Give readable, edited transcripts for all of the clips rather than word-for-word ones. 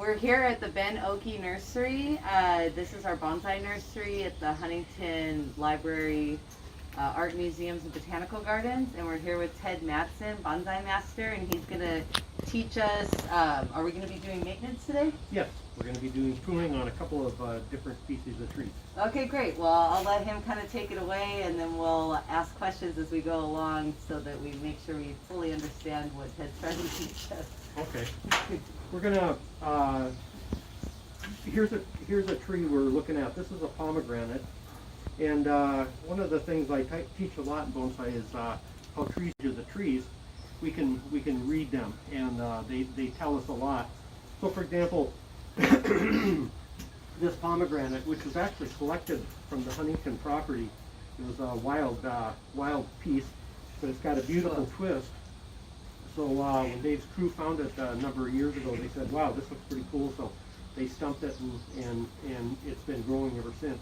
We're here at the Ben Oakey Nursery. This is our bonsai nursery at the Huntington Library, Art Museums and Botanical Gardens, and we're here with Ted Matson, bonsai master, and he's going to teach us, are we going to be doing maintenance today? Yes, we're going to be doing pruning on a couple of different species of trees. Okay, great. Well, I'll let him kind of take it away, and then we'll ask questions as we go along so that we make sure we fully understand what Ted's trying to teach us. Okay. We're gonna, here's a tree we're looking at. This is a pomegranate. And one of the things I teach a lot in bonsai is how trees are the trees. We can read them, and they tell us a lot. So for example, this pomegranate, which was actually selected from the Huntington property, it was a wild piece, but it's got a beautiful twist. So when Dave's crew found it a number of years ago, they said, wow, this looks pretty cool. So they stumped it, and it's been growing ever since.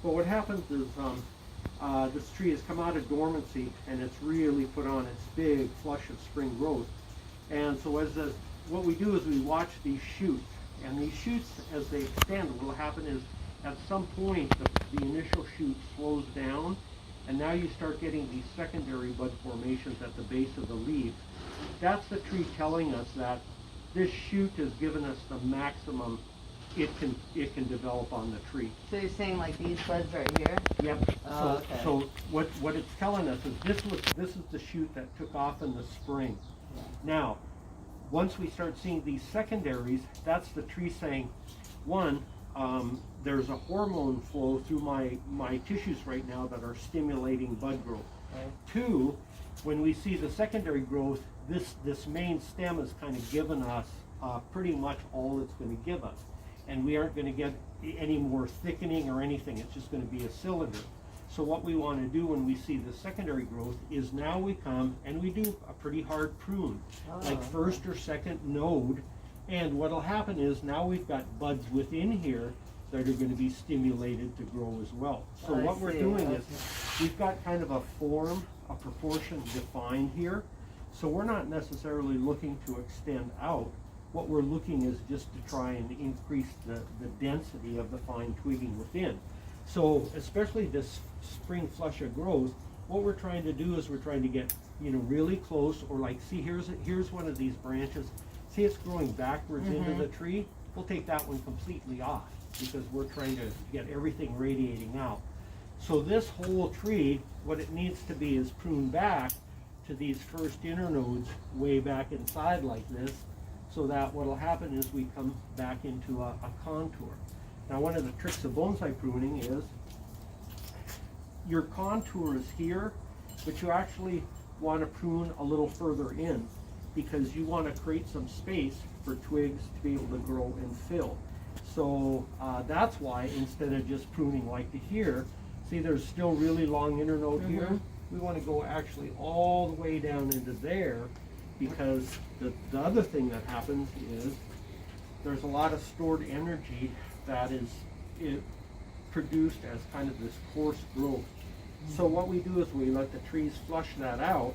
But what happens is this tree has come out of dormancy, and it's really put on its big flush of spring growth. And so what we do is we watch these shoots. And these shoots, as they extend, what will happen is at some point the initial shoot slows down, and now you start getting these secondary bud formations at the base of the leaves. That's the tree telling us that this shoot has given us the maximum it can develop on the tree. So you're saying like these buds right here? Yep. Oh, okay. So what it's telling us is this is the shoot that took off in the spring. Yeah. Now, once we start seeing these secondaries, that's the tree saying, one, there's a hormone flow through my tissues right now that are stimulating bud growth. Okay. Two, when we see the secondary growth, this main stem has kind of given us pretty much all it's going to give us. And we aren't going to get any more thickening or anything. It's just going to be a cylinder. So what we want to do when we see the secondary growth is now we come and we do a pretty hard prune, like first or second node. And what'll happen is now we've got buds within here that are going to be stimulated to grow as well. So what we're doing is we've got kind of a form, a proportion defined here. So we're not necessarily looking to extend out. What we're looking is just to try and increase the density of the fine twigging within. So especially this spring flush of growth, what we're trying to do is we're trying to get, really close, or like, see, here's one of these branches. See, it's growing backwards into the tree. We'll take that one completely off because we're trying to get everything radiating out. So this whole tree, what it needs to be is pruned back to these first inner nodes way back inside like this, so that what will happen is we come back into a contour. Now, one of the tricks of bonsai pruning is your contour is here, but you actually want to prune a little further in because you want to create some space for twigs to be able to grow and fill. So that's why instead of just pruning like to here, see there's still really long inner node here, we want to go actually all the way down into there, because the other thing that happens is there's a lot of stored energy that is produced as kind of this coarse growth. So what we do is we let the trees flush that out,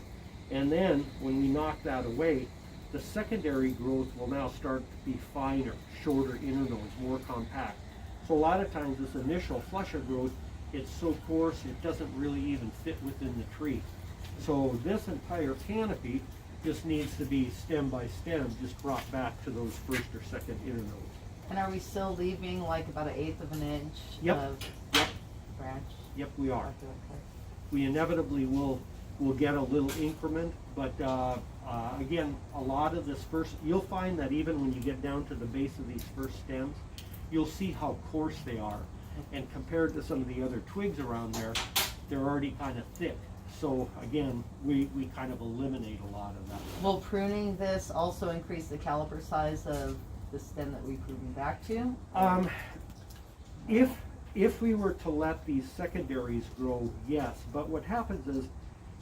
and then when we knock that away, the secondary growth will now start to be finer, shorter inner nodes, more compact. So a lot of times this initial flush of growth, it's so coarse it doesn't really even fit within the tree. So this entire canopy just needs to be stem by stem just brought back to those first or second inner nodes. And are we still leaving like about 1/8 of an inch of branch? Yep, we are. Okay. We inevitably will get a little increment, but again, a lot of this first, you'll find that even when you get down to the base of these first stems, you'll see how coarse they are. And compared to some of the other twigs around there, they're already kind of thick. So again, we kind of eliminate a lot of that. Will pruning this also increase the caliper size of the stem that we prune back to? If we were to let these secondaries grow, yes. But what happens is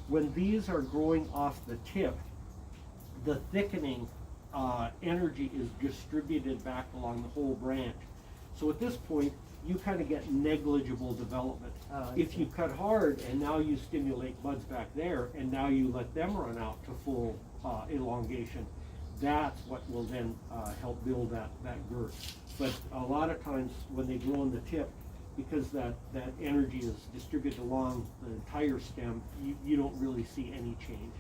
when these are growing off the tip, the thickening energy is distributed back along the whole branch. So at this point, you kind of get negligible development. If you cut hard and now you stimulate buds back there and now you let them run out to full elongation, that's what will then help build that girth. But a lot of times when they grow on the tip, because that energy is distributed along the entire stem, you don't really see any change.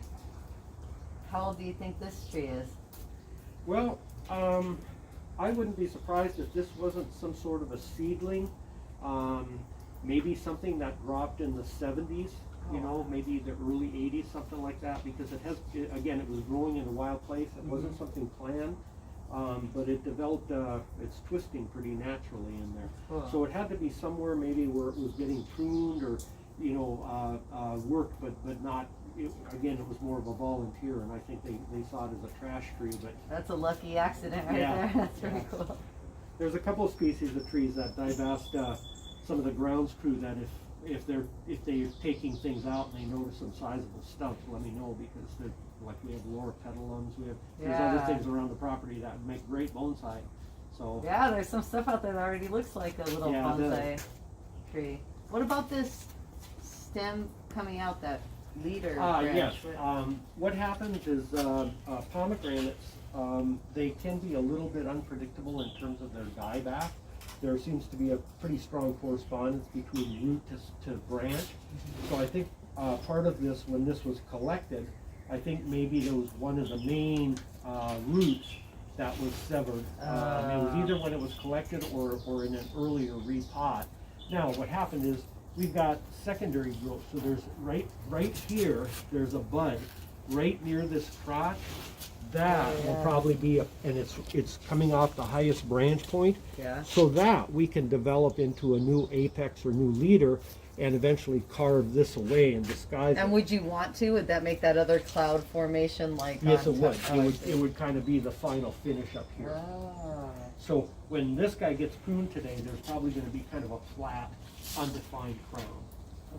How old do you think this tree is? Well, I wouldn't be surprised if this wasn't some sort of a seedling. Maybe something that dropped in the 70s, you know, maybe the early 80s, something like that, because again, it was growing in a wild place. It wasn't something planned, but it developed, it's twisting pretty naturally in there. Cool. So it had to be somewhere maybe where it was getting pruned or, you know, worked, but not, again, it was more of a volunteer, and I think they saw it as a trash tree. But that's a lucky accident right yeah, there. That's pretty cool. There's a couple of species of trees that I've asked some of the grounds crew that if they're taking things out and they notice some sizable stumps, let me know, because they're, like, we have lower petalums, there's other things around the property that make great bonsai. So yeah, there's some stuff out there that already looks like a little bonsai tree. What about this stem coming out, that leader branch? Yes. What happens is pomegranates, they can be a little bit unpredictable in terms of their dieback. There seems to be a pretty strong correspondence between root to branch. So I think part of this, when this was collected, I think maybe there was one of the main roots that was severed. It was either when it was collected or in an earlier repot. Now what happened is we've got secondary growth. So there's right here, there's a bud right near this crotch. That will probably be, and it's coming off the highest branch point. Yeah. So that we can develop into a new apex or new leader, and eventually carve this away and disguise it. And would you want to? Would that make that other cloud formation like? Yes, it would. Oh, It would kind of be the final finish up here. So when this guy gets pruned today, there's probably going to be kind of a flat, undefined crown.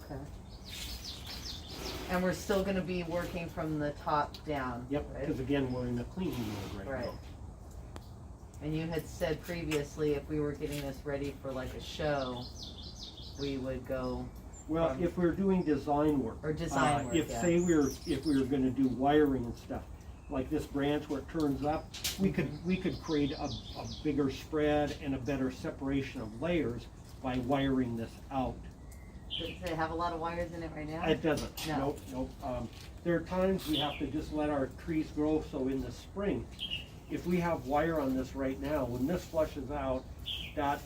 Okay. And we're still going to be working from the top down. Yep, right? because again, we're in the cleaning mode right now. And you had said previously, if we were getting this ready for like a show, we would go. Well, if we're doing design work, or design work, if we were going to do wiring and stuff, like this branch where it turns up, we could create a bigger spread and a better separation of layers by wiring this out. Does it have a lot of wires in it right now? It doesn't. No. Nope. There are times we have to just let our trees grow. So in the spring, if we have wire on this right now, when this flushes out, that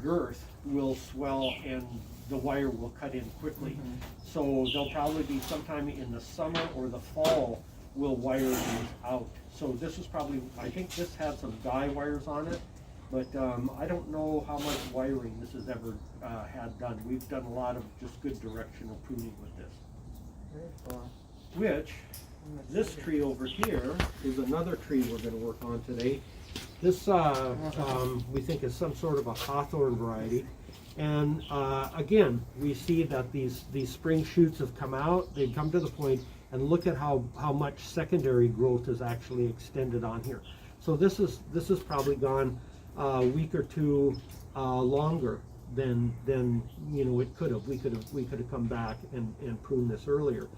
girth will swell and the wire will cut in quickly. So there'll probably be sometime in the summer or the fall we'll wire these out. So this is probably, I think this had some guy wires on it. But I don't know how much wiring this has ever had done. We've done a lot of just good directional pruning with this. Very cool. Which, this tree over here is another tree we're going to work on today. This we think is some sort of a hawthorn variety. And again, we see that these spring shoots have come out. They've come to the point, and look at how much secondary growth is actually extended on here. So this is probably gone a week or two longer than you know it could have. We could have come back and pruned this earlier.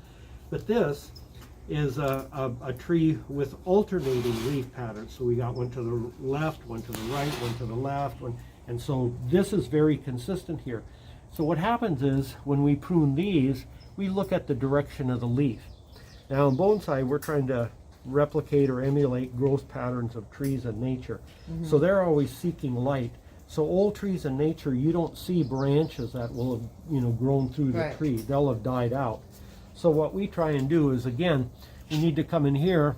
But this is a tree with alternating leaf patterns. So we got one to the left, one to the right, one to the left, and so this is very consistent here. So what happens is when we prune these, we look at the direction of the leaf. Now in bonsai, we're trying to replicate or emulate growth patterns of trees in nature. So they're always seeking light. So old trees in nature, you don't see branches that will have grown through the tree. They'll have died out. So what we try and do is, again, we need to come in here,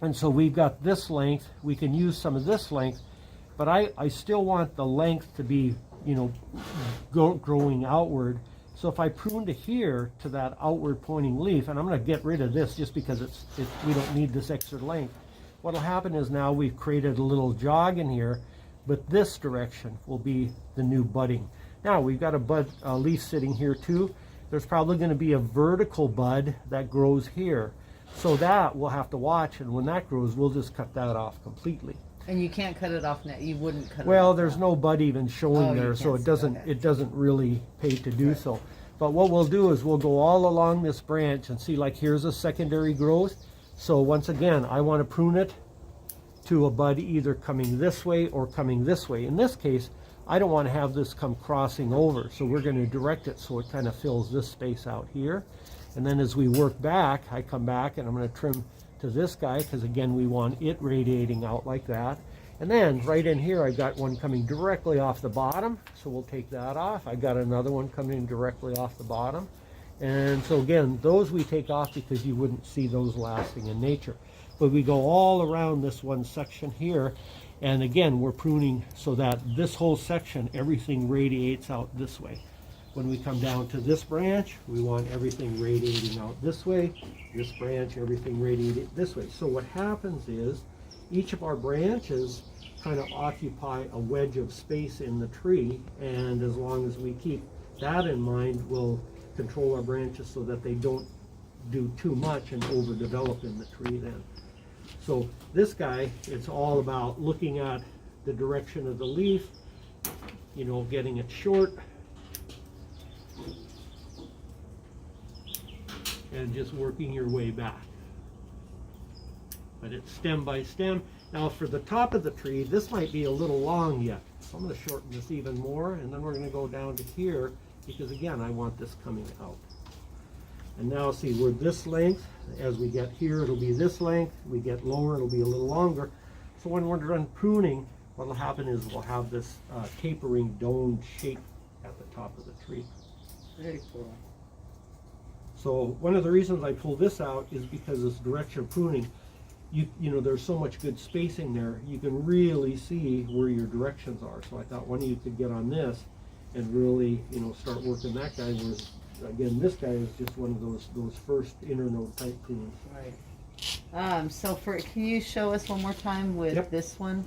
and so we've got this length. We can use some of this length, but I still want the length to be growing outward. So if I prune to here, to that outward pointing leaf, and I'm going to get rid of this just because we don't need this extra length. What'll happen is now we've created a little jog in here, but this direction will be the new budding. Now we've got a leaf sitting here too. There's probably going to be a vertical bud that grows here. So that we'll have to watch, and when that grows, we'll just cut that off completely. And you can't cut it off now. You wouldn't cut it off. Well, there's no bud even showing there, so it doesn't okay. it doesn't really pay to do so. But what we'll do is we'll go all along this branch and see, like, here's a secondary growth. So once again, I want to prune it to a bud either coming this way or coming this way. In this case, I don't want to have this come crossing over, so we're going to direct it so it kind of fills this space out here. And then as we work back, I come back and I'm going to trim to this guy, because again, we want it radiating out like that. And then right in here, I've got one coming directly off the bottom, so we'll take that off. I've got another one coming directly off the bottom. And so again, those we take off because you wouldn't see those lasting in nature. But we go all around this one section here, and again, we're pruning so that this whole section, everything radiates out this way. When we come down to this branch, we want everything radiating out this way. This branch, everything radiating this way. So what happens is, each of our branches kind of occupy a wedge of space in the tree, and as long as we keep that in mind, we'll control our branches so that they don't do too much and overdevelop in the tree then. So this guy, it's all about looking at the direction of the leaf, you know, getting it short, and just working your way back. But it's stem by stem. Now for the top of the tree, this might be a little long yet. So I'm going to shorten this even more, and then we're going to go down to here, because again, I want this coming out. And now see, we're this length. As we get here, it'll be this length. We get lower, it'll be a little longer. So when we're done pruning, what will happen is we'll have this tapering domed shape at the top of the tree. Very cool. So one of the reasons I pull this out is because this direction of pruning, you know, there's so much good spacing there, you can really see where your directions are. So I thought one of you could get on this and really, you know, start working that guy, whereas again, this guy is just one of those first internode type prunes. Right. So can you show us one more time with this one?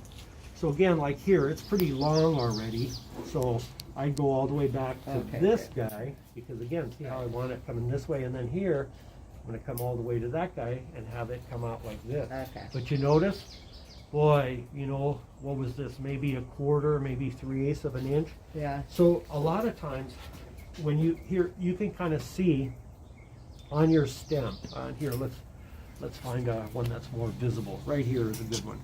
So again, like here, it's pretty long already. So I go all the way back to this guy, because again, see how I want it coming this way, and then here, I'm going to come all the way to that guy and have it come out like this. Okay. But you notice, boy, you know, what was this? Maybe a quarter, maybe 3/8 of an inch. Yeah. So a lot of times, when you can kind of see on your stem. Here, let's find one that's more visible. Right here is a good one.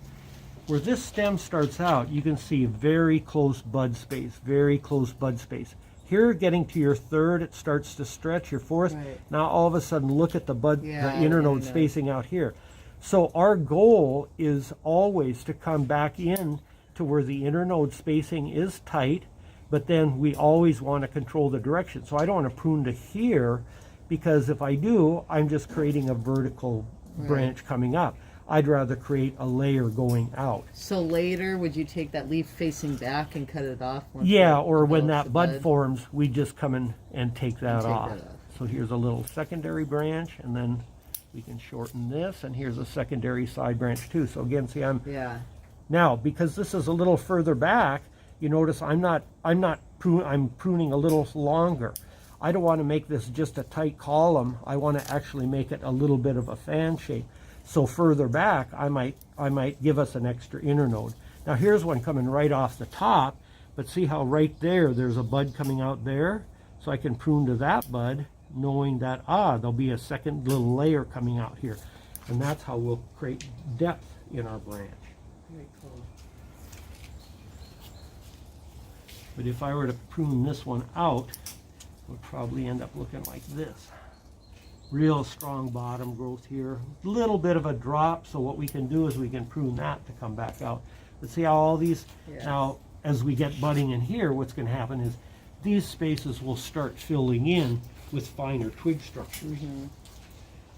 Where this stem starts out, you can see very close bud space, very close bud space. Here, getting to your third, it starts to stretch. Your fourth, now all of a sudden, look at the bud, the internode spacing out here. So our goal is always to come back in to where the internode spacing is tight, but then we always want to control the direction. So I don't want to prune to here, because if I do, I'm just creating a vertical branch coming up. I'd rather create a layer going out. So later, would you take that leaf facing back and cut it off? Yeah, or when that bud forms, we just come in and take that off. So here's a little secondary branch, and then we can shorten this, and here's a secondary side branch too. So again, see, I'm now, because this is a little further back, you notice I'm pruning a little longer. I don't want to make this just a tight column. I want to actually make it a little bit of a fan shape. So further back, I might give us an extra internode. Now here's one coming right off the top, but see how right there's a bud coming out there? So I can prune to that bud, knowing that, there'll be a second little layer coming out here. And that's how we'll create depth in our branch. Very cool. But if I were to prune this one out, it would probably end up looking like this. Real strong bottom growth here. A little bit of a drop, so what we can do is we can prune that to come back out. But see how all these, now as we get budding in here, what's going to happen is these spaces will start filling in with finer twig structures.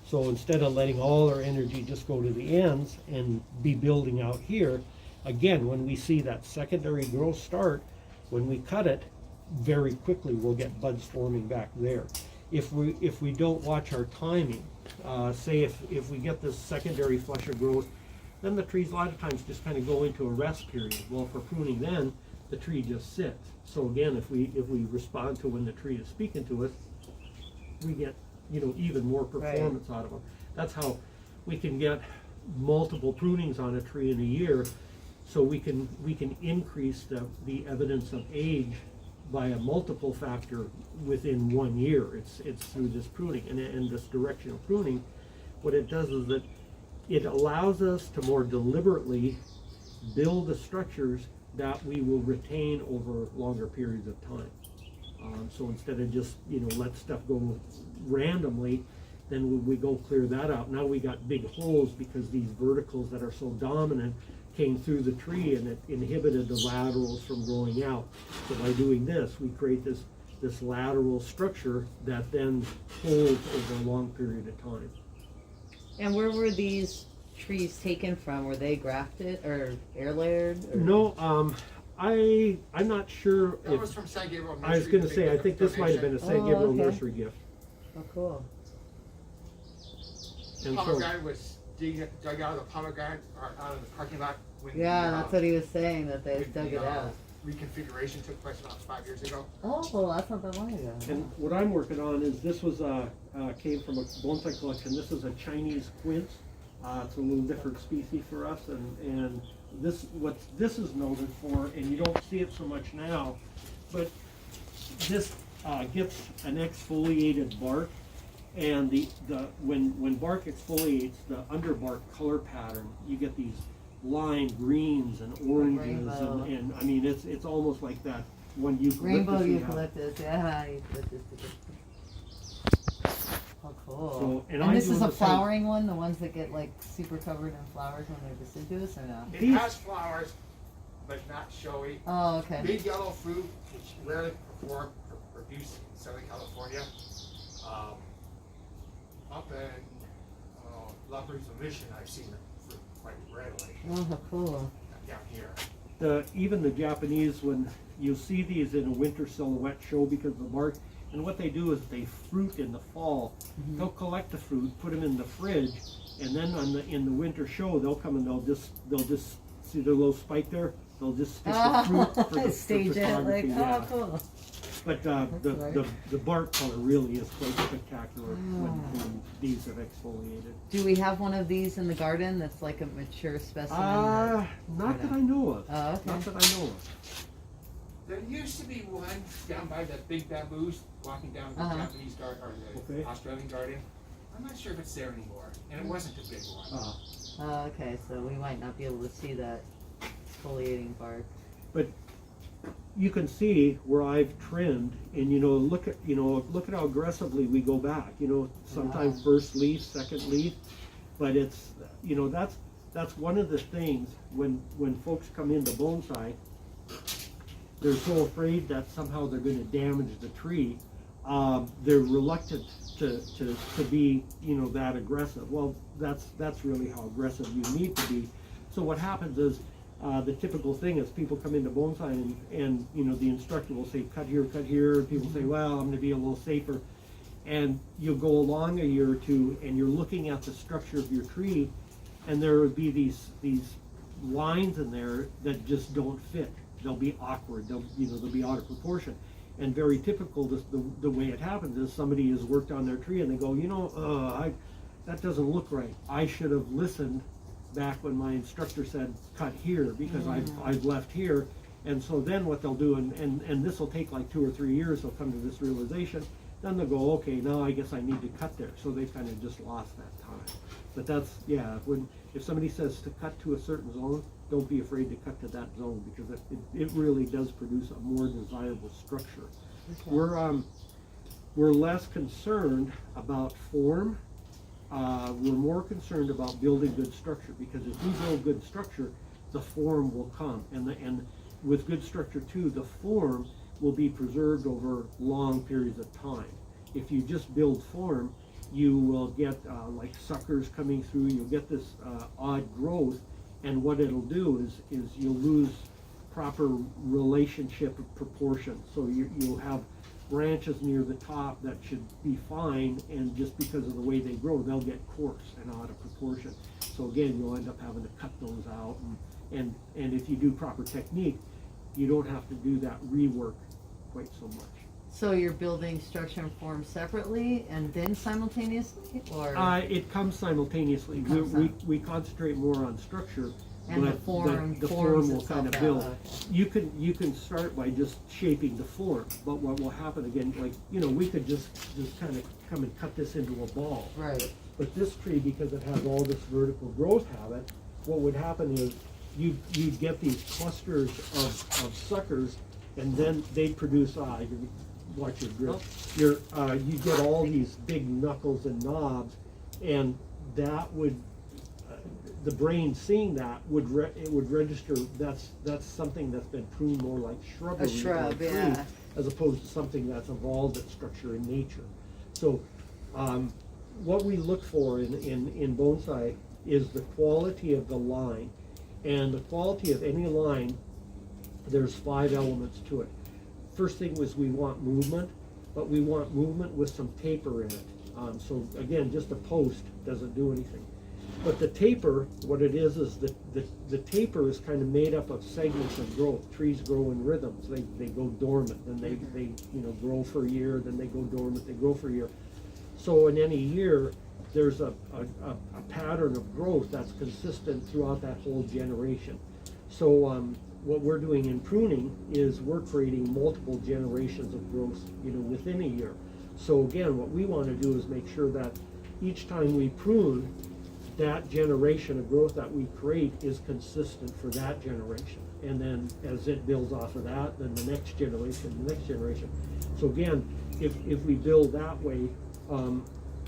So instead of letting all our energy just go to the ends and be building out here, again, when we see that secondary growth start, when we cut it, very quickly we'll get buds forming back there. If we don't watch our timing, say if we get this secondary flusher growth, then the trees a lot of times just kind of go into a rest period. Well, for pruning, then the tree just sits. So again, if we respond to when the tree is speaking to us, we get, you know, even more performance out of them. That's how we can get multiple prunings on a tree in a year. So we can increase the evidence of age by a multiple factor within 1 year. It's through this pruning and this direction of pruning. What it does is that it allows us to more deliberately build the structures that we will retain over longer periods of time. So instead of just, let stuff go randomly, then we go clear that out. Now we got big holes because these verticals that are so dominant came through the tree and it inhibited the laterals from growing out. So by doing this, we create this lateral structure that then holds over a long period of time. And where were these trees taken from? Were they grafted or air layered? Or? No, I'm not sure. That was from San Gabriel Nursery. I was going to say, I think this might have been a San Gabriel okay. Nursery gift. Oh, cool. And so, Pomegranate was dug out of the pomegranate, or out of the parking lot. When Yeah, that's what he was saying, that they when dug the, it out. Reconfiguration took place about 5 years ago. Oh, well, that's not that long ago. and what I'm working on is this was came from a bonsai collection. This is a Chinese quince. It's a little different species for us, and what this is noted for, and you don't see it so much now, but this gets an exfoliated bark, and when bark exfoliates, the underbark color pattern, you get these lime greens and oranges, Rainbow. and I mean it's almost like that one eucalyptus. Rainbow we have. eucalyptus, yeah, eucalyptus. Oh, cool. So, and and I this do is the a same- flowering one, the ones that get like super covered in flowers when they're deciduous, or no? It These- has flowers, but not showy. Oh, okay. Big yellow fruit, which rarely produced in Southern California. Up in La Cruz Mission, I've seen the fruit quite readily. Oh, how cool. Down here. Even the Japanese, when you see these in a winter silhouette show because of the bark, and what they do is they fruit in the fall. Mm-hmm. They'll collect the fruit, put them in the fridge, and then in the winter show they'll come and they'll just see the little spike there. They'll just stick the fruit for Stage it like, photography. Yeah. oh, cool. But the bark color really is quite spectacular when these are exfoliated. Do we have one of these in the garden that's like a mature specimen? Not that I know of. Oh, okay. Not that I know of. There used to be one down by the big bamboos, walking down the Japanese garden, or the Okay. Australian garden. I'm not sure if it's there anymore, and it wasn't a big one. Oh, okay, so we might not be able to see that exfoliating bark. But you can see where I've trimmed, and look at how aggressively we go back. Sometimes first leaf, second leaf, but it's that's one of the things when folks come into bonsai, they're so afraid that somehow they're going to damage the tree. They're reluctant to be that aggressive. Well, that's really how aggressive you need to be. So what happens is the typical thing is people come into bonsai and the instructor will say cut here, and people say, well, I'm going to be a little safer, and you'll go along a year or two and you're looking at the structure of your tree, and there would be these lines in there that just don't fit. They'll be awkward. They'll be out of proportion. And very typical, the way it happens is somebody has worked on their tree and they go, that doesn't look right. I should have listened back when my instructor said cut here, because I've left here. And so then what they'll do, and this will take like 2 or 3 years, they'll come to this realization. Then they'll go, okay, now I guess I need to cut there. So they've kind of just lost that time. But that's, if somebody says to cut to a certain zone, don't be afraid to cut to that zone, because it really does produce a more desirable structure. Okay. We're less concerned about form. We're more concerned about building good structure, because if we build good structure, the form will come, and with good structure too, the form will be preserved over long periods of time. If you just build form, you will get like suckers coming through. You'll get this odd growth, and what it'll do is you'll lose proper relationship of proportion. So you'll have branches near the top that should be fine, and just because of the way they grow, they'll get coarse and out of proportion. So again, you'll end up having to cut those out, and if you do proper technique, you don't have to do that rework quite so much. So you're building structure and form separately and then simultaneously, or? It comes simultaneously. We concentrate more on structure, and but the form will itself kind of out. build. Okay. You can start by just shaping the form, but what will happen again, we could just kind of come and cut this into a ball. Right. But this tree, because it has all this vertical growth habit, what would happen is you'd get these clusters of suckers, and then they'd produce, watch your grip. You get all these big knuckles and knobs, and that would, the brain seeing that it would register that's something that's been pruned more like shrubbery. A shrub, or tree, yeah. as opposed to something that's evolved its structure in nature. So, what we look for in bonsai is the quality of the line, and the quality of any line. There's 5 elements to it. First thing was we want movement, but we want movement with some taper in it. So again, just a post doesn't do anything. But the taper, what it is the taper is kind of made up of segments of growth. Trees grow in rhythms. They go dormant, then they grow for a year, then they go dormant, they grow for a year. So in any year, there's a pattern of growth that's consistent throughout that whole generation. So what we're doing in pruning is we're creating multiple generations of growth, within a year. So again, what we want to do is make sure that each time we prune, that generation of growth that we create is consistent for that generation. And then as it builds off of that, then the next generation. So again, if we build that way,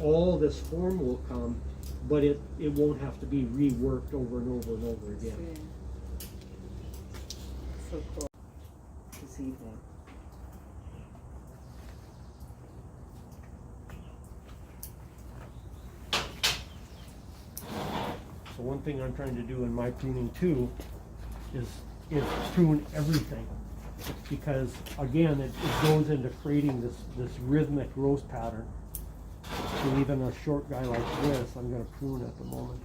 all this form will come, but it won't have to be reworked over and over and over again. Yeah. So cool to see that. So one thing I'm trying to do in my pruning too is prune everything, because again it goes into creating this rhythmic growth pattern. So even a short guy like this, I'm going to prune at the moment.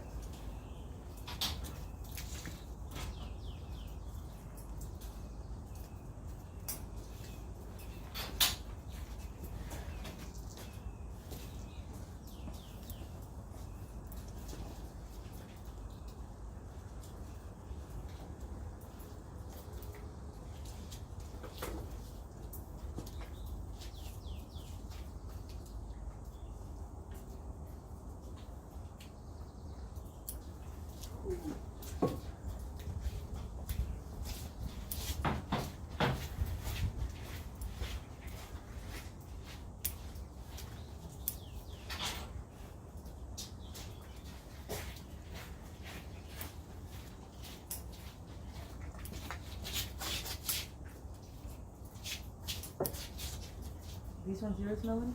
These ones yours, Melanie?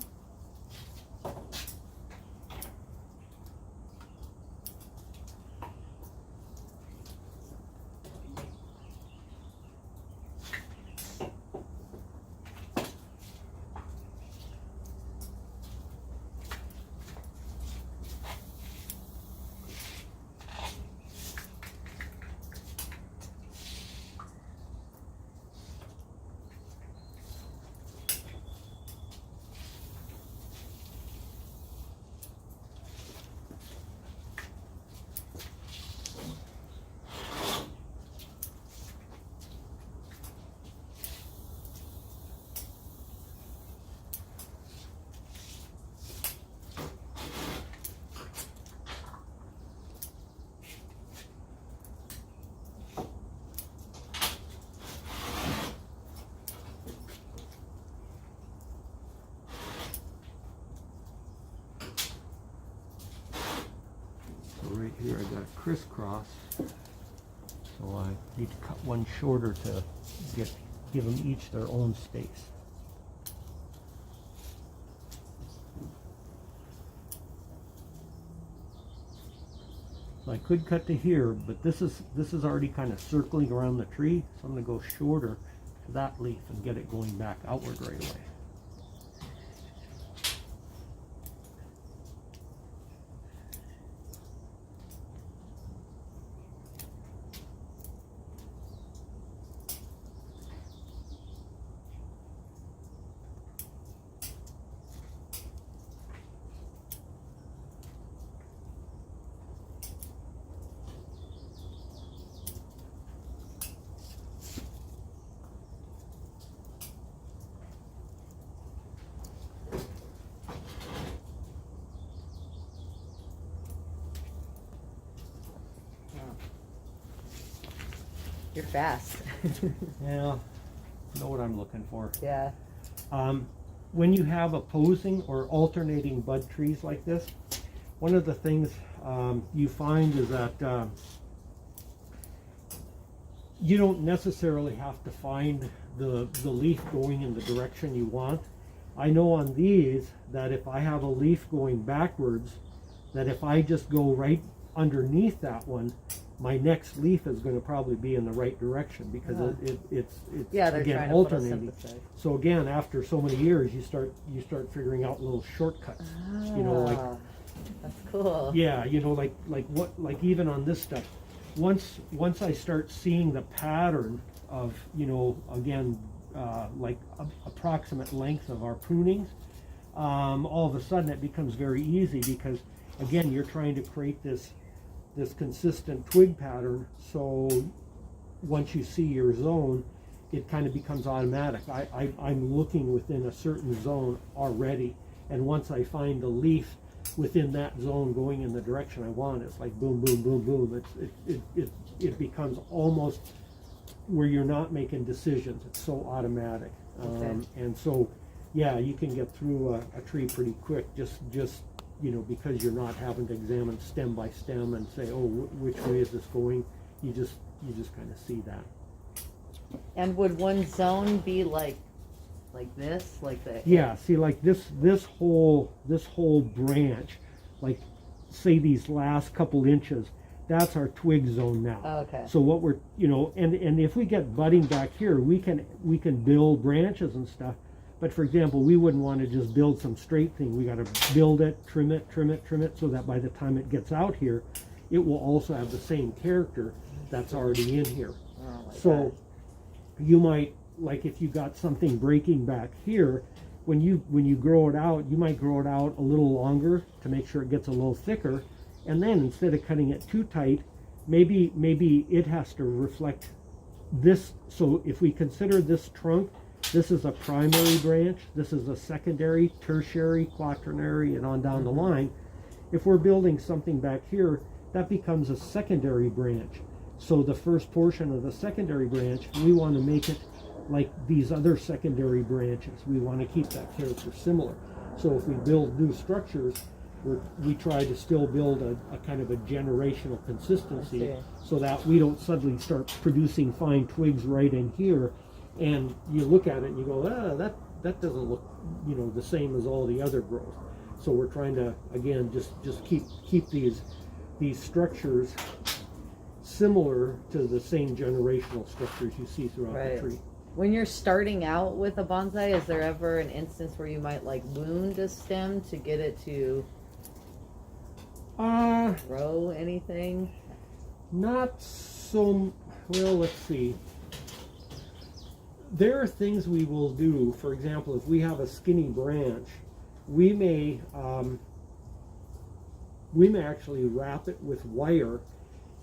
Right here I got a crisscross, so I need to cut one shorter to give them each their own space. So I could cut to here, but this is already kind of circling around the tree, so I'm going to go shorter to that leaf and get it going back outward right away. You're fast. Yeah, know what I'm looking for. Yeah. When you have opposing or alternating bud trees like this, one of the things you find is that you don't necessarily have to find the leaf going in the direction you want. I know on these that if I have a leaf going backwards, that if I just go right underneath that one, my next leaf is going to probably be in the right direction because it's Yeah, they're again trying to alternating. photosynthesize. So again, after so many years, you start figuring out little shortcuts. You know, like that's cool. yeah, you know, like even on this stuff, once I start seeing the pattern of, you know, again, like approximate length of our prunings, all of a sudden it becomes very easy because again, you're trying to create this consistent twig pattern. So once you see your zone, it kind of becomes automatic. I'm looking within a certain zone already, and once I find the leaf within that zone going in the direction I want, it's like boom, boom, boom, boom. It becomes almost where you're not making decisions. It's so automatic. Okay. And so, yeah, you can get through a tree pretty quick just you know, because you're not having to examine stem by stem and say, oh, which way is this going? You just kind of see that. And would one zone be like this, like the? Yeah, see, like this whole branch, like say these last couple inches, that's our twig zone now. Oh, okay. So what we're, you know, and if we get budding back here, we can build branches and stuff. But for example, we wouldn't want to just build some straight thing. We got to build it, trim it, so that by the time it gets out here, it will also have the same character that's already in here. Oh, like so you might, like if you got something breaking back here, when you grow it out, you might grow it out a little longer to make sure it gets a little thicker. And then instead of cutting it too tight, maybe it has to reflect this. So if we consider this trunk, this is a primary branch, this is a secondary, tertiary, quaternary, and on down the line. If we're building something back here, that becomes a secondary branch. So the first portion of the secondary branch, we want to make it like these other secondary branches. We want to keep that character similar. So if we build new structures, we try to still build a kind of a generational consistency so that we don't suddenly start producing fine twigs right in here. And you look at it and you go, that doesn't look, you know, the same as all the other growth. So we're trying to, again, just keep these structures similar to the same generational structures you see throughout the tree. When you're starting out with a bonsai, is there ever an instance where you might like wound a stem to get it to grow anything? Not so, well, let's see. There are things we will do. For example, if we have a skinny branch, we may actually wrap it with wire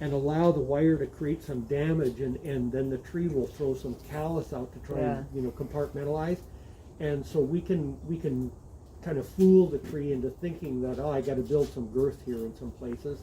and allow the wire to create some damage, and then the tree will throw some callus out to try and, you know, compartmentalize. And so we can kind of fool the tree into thinking that, oh, I got to build some girth here in some places.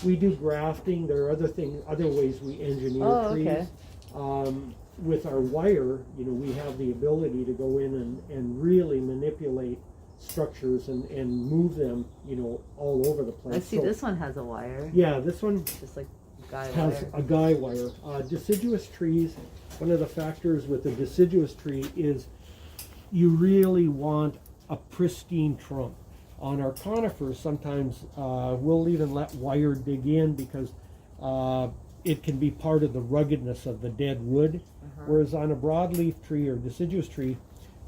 We do grafting. There are other ways we engineer trees. Okay. With our wire, you know, we have the ability to go in and really manipulate structures and move them, you know, all over the place. I see this one has a wire. Yeah, this one Just like guy has wire. a guy wire. Deciduous trees, one of the factors with a deciduous tree is you really want a pristine trunk. On our conifers, sometimes we'll even let wire dig in because it can be part of the ruggedness of the dead wood. Whereas on a broadleaf tree or deciduous tree,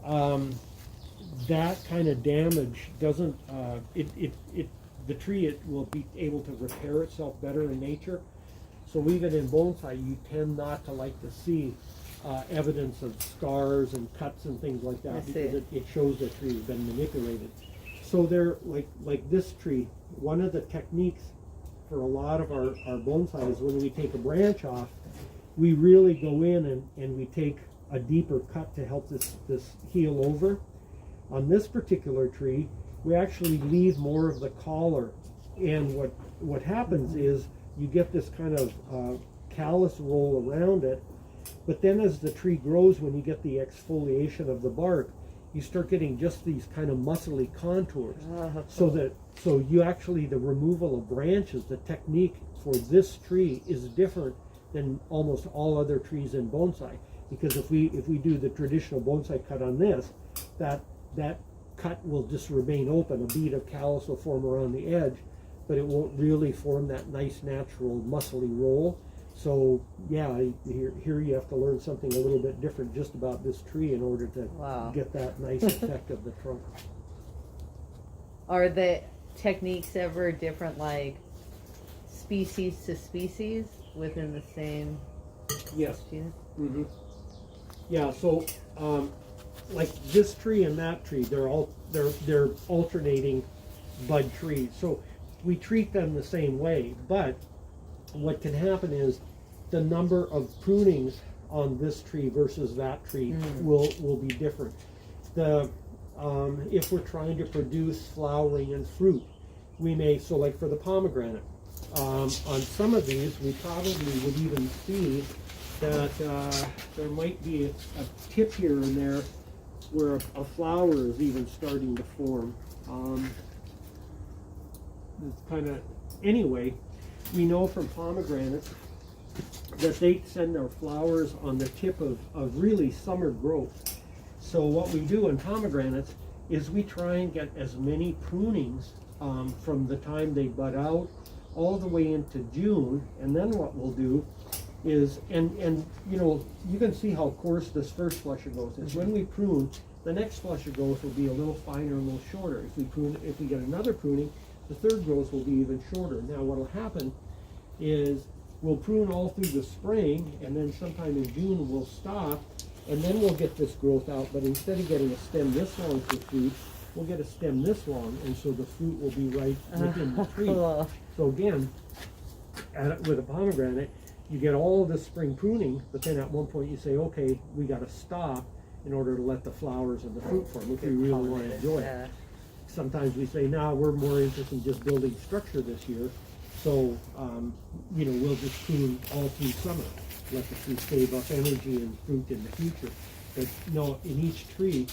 that kind of damage doesn't, the tree, it will be able to repair itself better in nature. So even in bonsai, you tend not to like to see evidence of scars and cuts and things like that because it shows the tree has been manipulated. So they're like this tree, one of the techniques for a lot of our bonsai is when we take a branch off, we really go in and we take a deeper cut to help this heal over. On this particular tree, we actually leave more of the collar, and what happens is you get this kind of callus roll around it. But then as the tree grows, when you get the exfoliation of the bark, you start getting just these kind of muscly contours. So you actually, the removal of branches, the technique for this tree is different than almost all other trees in bonsai. Because if we do the traditional bonsai cut on this, that cut will just remain open. A bead of callus will form around the edge, but it won't really form that nice natural muscly roll. So yeah, here you have to learn something a little bit different just about this tree in order to get that nice effect of the trunk. Are the techniques ever different, like species to species within the same Yes. genus? Mm-hmm. Yeah. So like this tree and that tree, they're alternating bud trees. So we treat them the same way, but what can happen is the number of prunings on this tree versus that tree will be different. If we're trying to produce flowering and fruit, we may, so like for the pomegranate, on some of these we probably would even see that there might be a tip here and there where a flower is even starting to form. It's kind of, anyway, we know from pomegranates that they send their flowers on the tip of really summer growth. So what we do in pomegranates is we try and get as many prunings from the time they bud out all the way into June, and then what we'll do is, and you know, you can see how coarse this first flush of growth is. When we prune, the next flush of growth will be a little finer, a little shorter. If we get another pruning, the third growth will be even shorter. Now what will happen is we'll prune all through the spring, and then sometime in June we'll stop, and then we'll get this growth out. But instead of getting a stem this long for fruit, we'll get a stem this long, and so the fruit will be right within the tree. So again, with a pomegranate, you get all this spring pruning, but then at one point you say, okay, we got to stop in order to let the flowers and the fruit form if we really want to enjoy it. Sometimes we say, no, we're more interested in just building structure this year, so you know, we'll just prune all through summer, let the tree save up energy and fruit in the future. But no, in each tree,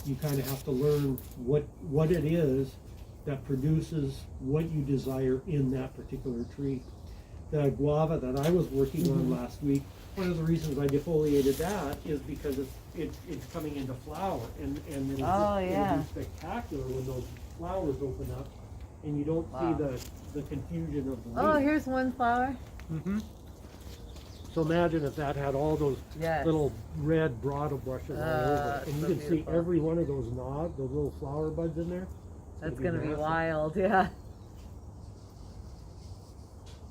you kind of have to learn what it is that produces what you desire in that particular tree. The guava that I was working on last week, one of the reasons I defoliated that is because it's coming into flower, and it'll be spectacular when those flowers open up and you don't see the confusion of the leaves. Oh, here's one flower. So imagine if that had all those little red bridal brushes all over it. And you can see every one of those knobs, those little flower buds in there. That's going to be wild, yeah.